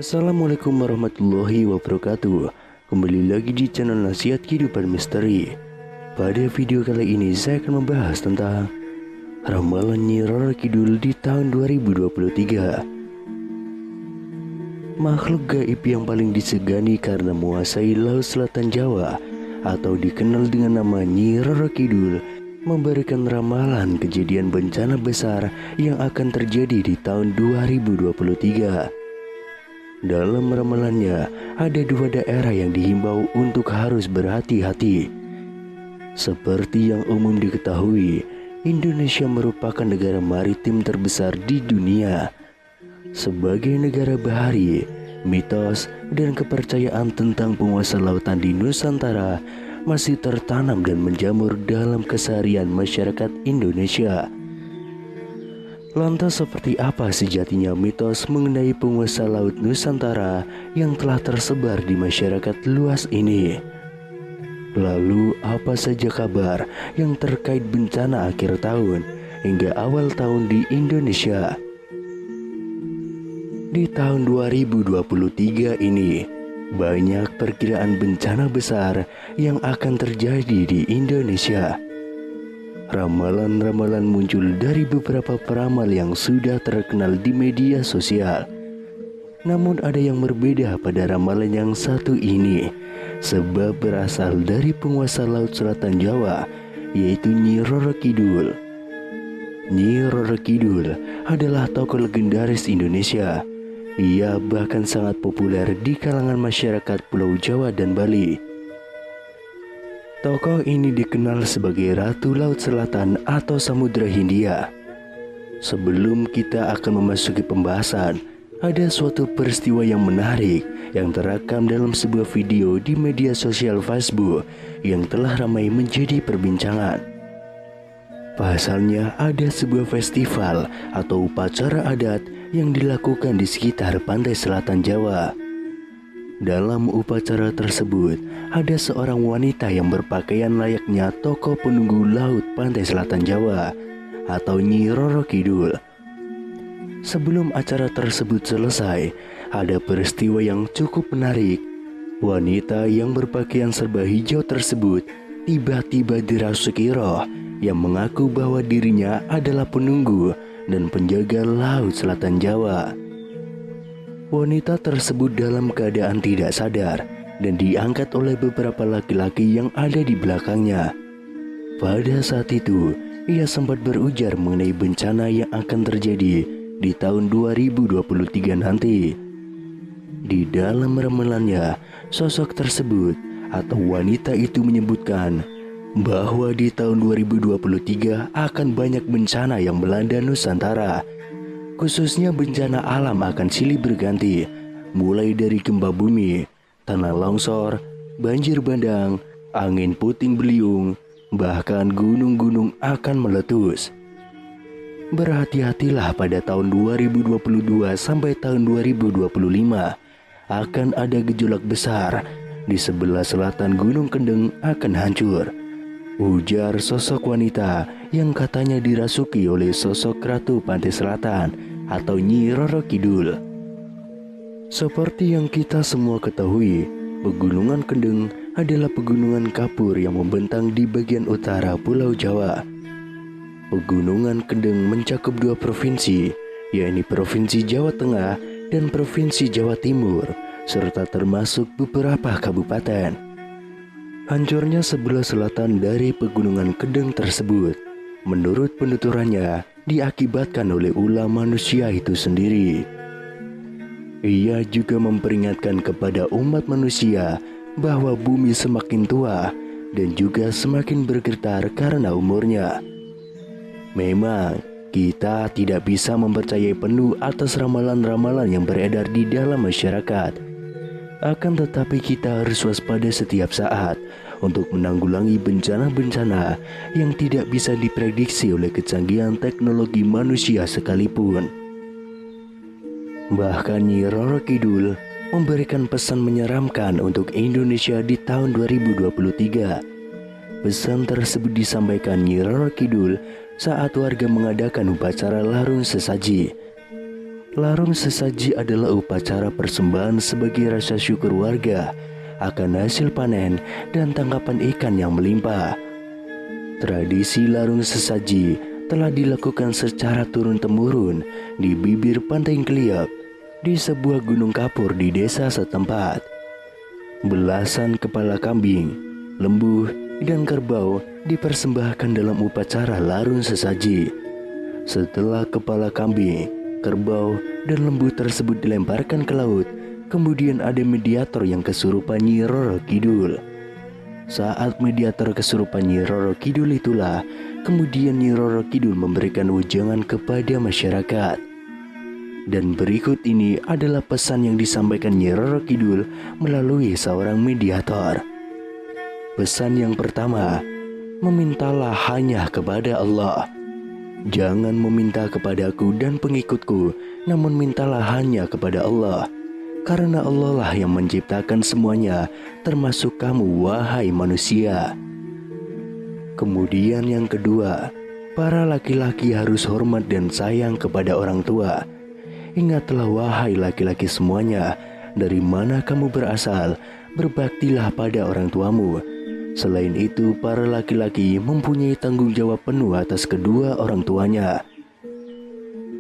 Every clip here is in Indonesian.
Assalamualaikum warahmatullahi wabarakatuh. Kembali lagi di channel Nasihat Kehidupan Misteri. Pada video kali ini saya akan membahas tentang ramalan Nyi Roro Kidul di tahun 2023. Makhluk gaib yang paling disegani karena menguasai Laut Selatan Jawa atau dikenal dengan nama Nyi Roro Kidul memberikan ramalan kejadian bencana besar yang akan terjadi di tahun 2023. Dalam ramalannya, ada dua daerah yang dihimbau untuk harus berhati-hati. Seperti yang umum diketahui, Indonesia merupakan negara maritim terbesar di dunia. Sebagai negara bahari, mitos dan kepercayaan tentang penguasa lautan di Nusantara masih tertanam dan menjamur dalam keseharian masyarakat Indonesia. Lantas seperti apa sejatinya mitos mengenai penguasa laut Nusantara yang telah tersebar di masyarakat luas ini? Lalu apa saja kabar yang terkait bencana akhir tahun hingga awal tahun di Indonesia? Di tahun 2023 ini, banyak perkiraan bencana besar yang akan terjadi di Indonesia. Ramalan-ramalan muncul dari beberapa peramal yang sudah terkenal di media sosial. Namun ada yang berbeda pada ramalan yang satu ini, sebab berasal dari penguasa Laut Selatan Jawa, yaitu Nyi Roro Kidul. Nyi Roro Kidul adalah tokoh legendaris Indonesia. Ia bahkan sangat populer di kalangan masyarakat Pulau Jawa dan Bali. Tokoh ini dikenal sebagai Ratu Laut Selatan atau Samudra Hindia. Sebelum kita akan memasuki pembahasan, ada suatu peristiwa yang menarik yang terekam dalam sebuah video di media sosial Facebook yang telah ramai menjadi perbincangan. Pasalnya ada sebuah festival atau upacara adat yang dilakukan di sekitar pantai selatan Jawa. Dalam upacara tersebut, ada seorang wanita yang berpakaian layaknya tokoh penunggu laut pantai selatan Jawa atau Nyi Roro Kidul. Sebelum acara tersebut selesai, ada peristiwa yang cukup menarik. Wanita yang berpakaian serba hijau tersebut tiba-tiba dirasuki roh yang mengaku bahwa dirinya adalah penunggu dan penjaga Laut Selatan Jawa. Wanita tersebut dalam keadaan tidak sadar dan diangkat oleh beberapa laki-laki yang ada di belakangnya. Pada saat itu, ia sempat berujar mengenai bencana yang akan terjadi di tahun 2023 nanti. Di dalam ramalannya, sosok tersebut atau wanita itu menyebutkan bahwa di tahun 2023 akan banyak bencana yang melanda Nusantara. Khususnya bencana alam akan silih berganti, mulai dari gempa bumi, tanah longsor, banjir bandang, angin puting beliung, bahkan gunung-gunung akan meletus. Berhati-hatilah pada tahun 2022 sampai tahun 2025 akan ada gejolak besar. Di sebelah selatan Gunung Kendeng akan hancur, ujar sosok wanita yang katanya dirasuki oleh sosok Ratu Pantai Selatan atau Nyi Roro Kidul. Seperti yang kita semua ketahui, Pegunungan Kendeng adalah pegunungan kapur yang membentang di bagian utara Pulau Jawa. Pegunungan Kendeng mencakup dua provinsi, yakni Provinsi Jawa Tengah dan Provinsi Jawa Timur, serta termasuk beberapa kabupaten. Hancurnya sebelah selatan dari Pegunungan Kendeng tersebut, menurut penuturannya, diakibatkan oleh ulah manusia itu sendiri. Ia juga memperingatkan kepada umat manusia bahwa bumi semakin tua dan juga semakin bergetar karena umurnya. Memang, kita tidak bisa mempercayai penuh atas ramalan-ramalan yang beredar di dalam masyarakat. Akan tetapi kita harus waspada setiap saat untuk menanggulangi bencana-bencana yang tidak bisa diprediksi oleh kecanggihan teknologi manusia sekalipun. Bahkan Nyi Roro Kidul memberikan pesan menyeramkan untuk Indonesia di tahun 2023. Pesan tersebut disampaikan Nyi Roro Kidul saat warga mengadakan upacara larung sesaji. Larung sesaji adalah upacara persembahan sebagai rasa syukur warga akan hasil panen dan tangkapan ikan yang melimpah. Tradisi larung sesaji telah dilakukan secara turun-temurun di bibir Pantai Kliok di sebuah gunung kapur di desa setempat. Belasan kepala kambing, lembu, dan kerbau dipersembahkan dalam upacara larung sesaji. Setelah kepala kambing, kerbau, dan lembu tersebut dilemparkan ke laut, kemudian ada mediator yang kesurupan Nyi Roro Kidul. Saat mediator kesurupan Nyi Roro Kidul itulah, kemudian Nyi Roro Kidul memberikan wejangan kepada masyarakat. Dan berikut ini adalah pesan yang disampaikan Nyi Roro Kidul melalui seorang mediator. Pesan yang pertama, memintalah hanya kepada Allah. Jangan meminta kepadaku dan pengikutku, namun mintalah hanya kepada Allah. Karena Allah lah yang menciptakan semuanya, termasuk kamu wahai manusia. Kemudian yang kedua, para laki-laki harus hormat dan sayang kepada orang tua. Ingatlah wahai laki-laki semuanya, dari mana kamu berasal, berbaktilah pada orang tuamu. Selain itu, para laki-laki mempunyai tanggung jawab penuh atas kedua orang tuanya.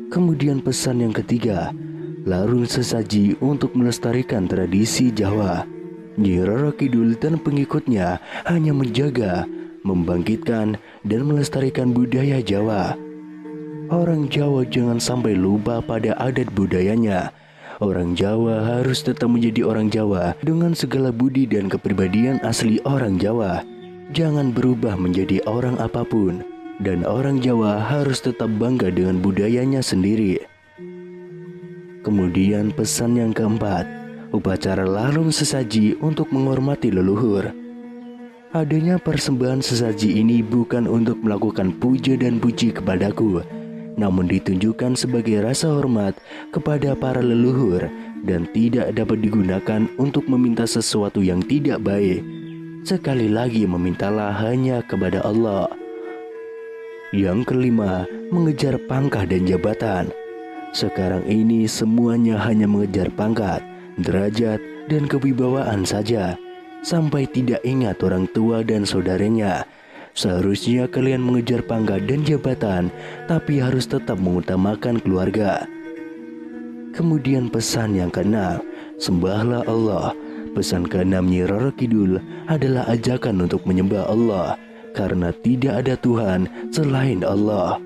Kemudian pesan yang ketiga, larung sesaji untuk melestarikan tradisi Jawa. Nyi Roro Kidul dan pengikutnya hanya menjaga, membangkitkan, dan melestarikan budaya Jawa. Orang Jawa jangan sampai lupa pada adat budayanya. Orang Jawa harus tetap menjadi orang Jawa dengan segala budi dan kepribadian asli orang Jawa. Jangan berubah menjadi orang apapun. Dan orang Jawa harus tetap bangga dengan budayanya sendiri. Kemudian pesan yang keempat, upacara larung sesaji untuk menghormati leluhur. Adanya persembahan sesaji ini bukan untuk melakukan puja dan puji kepadaku, namun ditunjukkan sebagai rasa hormat kepada para leluhur dan tidak dapat digunakan untuk meminta sesuatu yang tidak baik. Sekali lagi memintalah hanya kepada Allah. Yang kelima, mengejar pangkat dan jabatan. Sekarang ini semuanya hanya mengejar pangkat, derajat, dan kewibawaan saja, sampai tidak ingat orang tua dan saudaranya. Seharusnya kalian mengejar pangkat dan jabatan, tapi harus tetap mengutamakan keluarga. Kemudian pesan yang keenam, sembahlah Allah. Pesan keenam Nyi Roro Kidul adalah ajakan untuk menyembah Allah, karena tidak ada Tuhan selain Allah.